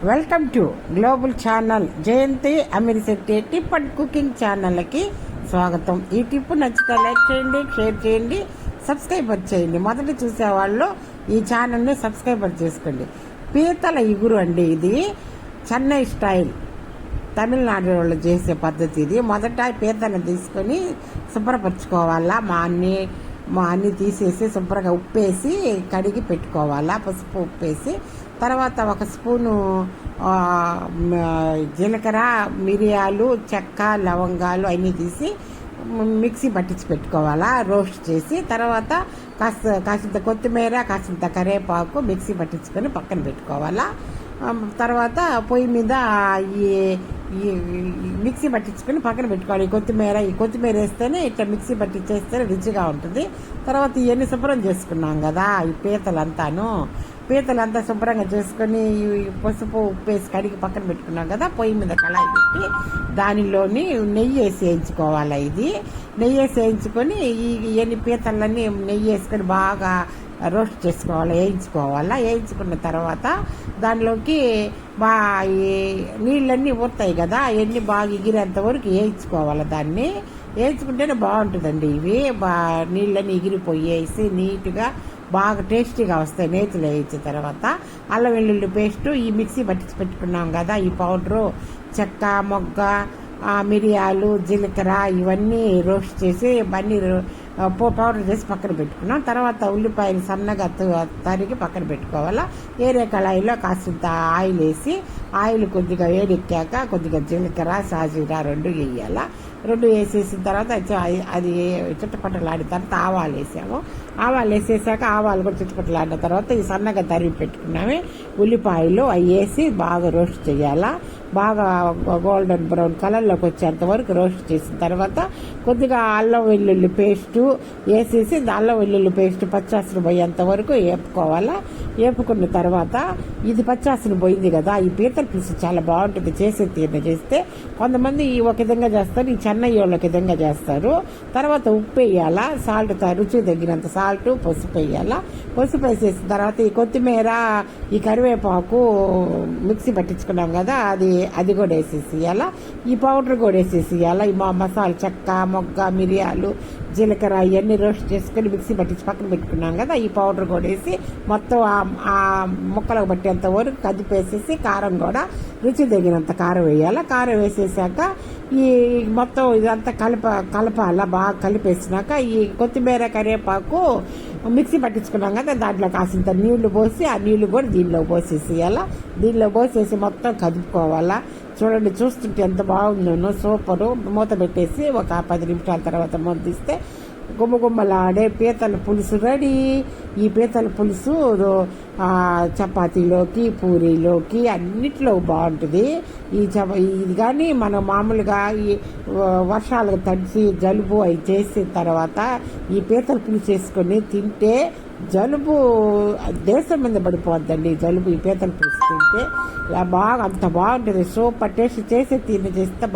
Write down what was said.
Welcome to global channel Jayanthi Amirisetti tip and cooking ఛానల్కి స్వాగతం. ఈ టిప్ నచ్చితే లైక్ చేయండి, షేర్ చేయండి, సబ్స్క్రైబర్ చేయండి. మొదట చూసేవాళ్ళు ఈ ఛానల్ని సబ్స్క్రైబర్ చేసుకోండి. పీతల ఇగురు అండి, ఇది చెన్నై స్టైల్ తమిళనాడు వాళ్ళు చేసే పద్ధతి. ఇది మొదట పీతలను తీసుకొని శుభ్రపరచుకోవాలా. మా అన్ని తీసేసి శుభ్రంగా ఉప్పేసి కడిగి పెట్టుకోవాలా, పసుపు ఉప్పేసి. తర్వాత ఒక స్పూను జీలకర్ర, మిరియాలు, చెక్క, లవంగాలు అన్నీ తీసి మిక్సీ పట్టించి పెట్టుకోవాలా, రోస్ట్ చేసి. తర్వాత కాసింత కొత్తిమీర, కాసింత కరివేపాకు మిక్సీ పట్టించుకొని పక్కన పెట్టుకోవాలా. తర్వాత పొయ్యి మీద ఈ మిక్సీ పట్టించుకొని పక్కన పెట్టుకోవాలి. ఈ కొత్తిమీర వేస్తేనే ఇట్లా మిక్సీ పట్టించేస్తేనే రుచిగా ఉంటుంది. తర్వాత ఇవన్నీ శుభ్రం చేసుకున్నాం కదా, ఈ పీతలంతా శుభ్రంగా చేసుకొని పసుపు ఉప్పేసి కడిగి పక్కన పెట్టుకున్నాం కదా. పొయ్యి మీద కళాయి పెట్టి దానిలోని నెయ్యి వేసి వేయించుకోవాలి. నెయ్యి వేసి వేయించుకొని ఇవన్నీ పీతలన్నీ నెయ్యి వేసుకొని బాగా రోస్ట్ చేసుకోవాలి, వేయించుకున్న తర్వాత దానిలోకి నీళ్ళన్నీ ఊరుతాయి కదా, అవన్నీ బాగా ఎగిరేంత వరకు వేయించుకోవాలి. దాన్ని వేయించుకుంటేనే బాగుంటుందండి. ఇవి నీళ్ళన్నీ ఎగిరిపోయేసి నీట్గా బాగా టేస్టీగా వస్తాయి నేతిలో వేయించిన తర్వాత. అల్లం వెల్లుల్లి పేస్టు, ఈ మిక్సీ పట్టించి పెట్టుకున్నాం కదా, ఈ పౌడరు, చెక్క, మొగ్గ, మిరియాలు, జీలకర్ర ఇవన్నీ రోస్ట్ చేసి ఇవన్నీ పౌడర్ చేసి పక్కన పెట్టుకున్నాం. తర్వాత ఉల్లిపాయలు సన్నగా తరిగి పక్కన పెట్టుకోవాలా. వేరే కళాయిలో కాసింత ఆయిల్ వేసి, ఆయిల్ కొద్దిగా వేడెక్కాక కొద్దిగా జీలకర్ర, సాజీరా రెండు వేయాలా. రెండు వేసేసిన తర్వాత అది చుట్టుపట్టలాడిన తర్వాత ఆవాలు వేసాము. ఆవాలు వేసేసాక ఆవాలు కూడా చుట్టుపట్టలాడిన తర్వాత ఈ సన్నగా తరిగి పెట్టుకున్నామే ఉల్లిపాయలు అవి వేసి బాగా రోస్ట్ చేయాలా. బాగా గోల్డెన్ బ్రౌన్ కలర్లోకి వచ్చేంత వరకు రోస్ట్ చేసిన తర్వాత కొద్దిగా అల్లం వెల్లుల్లి పేస్టు వేసేసి అల్లం వెల్లుల్లి పేస్ట్ పచ్చాసన పోయేంత వరకు వేపుకోవాలా. వేపుకున్న తర్వాత ఇది పచ్చాసన పోయింది కదా, ఈ పీతల పులుసు చాలా బాగుంటుంది చేసే తీరున చేస్తే. కొంతమంది ఒక విధంగా చేస్తారు, ఈ చెన్నై వాళ్ళ విధంగా చేస్తారు. తర్వాత ఉప్పు వేయాలా, సాల్ట్ రుచి తగినంత సాల్ట్, పసుపు వేయాలా. పసుపు వేసేసిన తర్వాత ఈ కొత్తిమీర, ఈ కరివేపాకు మిక్సీ పట్టించుకున్నాం కదా, అది కూడా వేసేసేయాలా. ఈ పౌడర్ కూడా వేసేసేయాలా. ఈ మసాలా, చెక్క, మొగ్గ, మిరియాలు, జీలకర్ర ఇవన్నీ రోస్ట్ చేసుకొని మిక్సీ పట్టించి పక్కన పెట్టుకున్నాం కదా, ఈ పౌడర్ కూడా వేసి మొత్తం ఆ ముక్కలకు పట్టేంత వరకు కదిపేసేసి కారం కూడా రుచి తగినంత కారం వేయాలి. కారం వేసేసాక ఈ మొత్తం ఇదంతా కలపాల. బాగా కలిపేసినాక ఈ కొత్తిమీర, కరివేపాకు మిక్సీ పట్టించుకున్నాం కదా, దాంట్లో కాసింత నీళ్లు పోసి ఆ నీళ్లు కూడా దీనిలో పోసేసేయాలా. దీనిలో పోసేసి మొత్తం కదుపుకోవాలా. చూడండి, చూస్తుంటే ఎంత బాగుందో, సూపరు. మూత పెట్టేసి ఒక 10 నిమిషాల తర్వాత మూత తీస్తే గుమ్మగుమ్మలాడే పీతల పులుసు రెడీ. ఈ పీతల పులుసు చపాతీలోకి, పూరీలోకి అన్నిట్లో బాగుంటుంది. ఇది కానీ మనం మామూలుగా ఈ వర్షాలకు తడిసి జలుబు అవి చేసిన తర్వాత ఈ పీతల పులుసు చేసుకొని తింటే జలుబు దేశం మీద పడిపోద్దండి. జలుబు ఈ పీతల పులుసు తింటే అంత బాగుంటుంది. సూపర్ టేస్ట్ చేసే తిని చేస్తే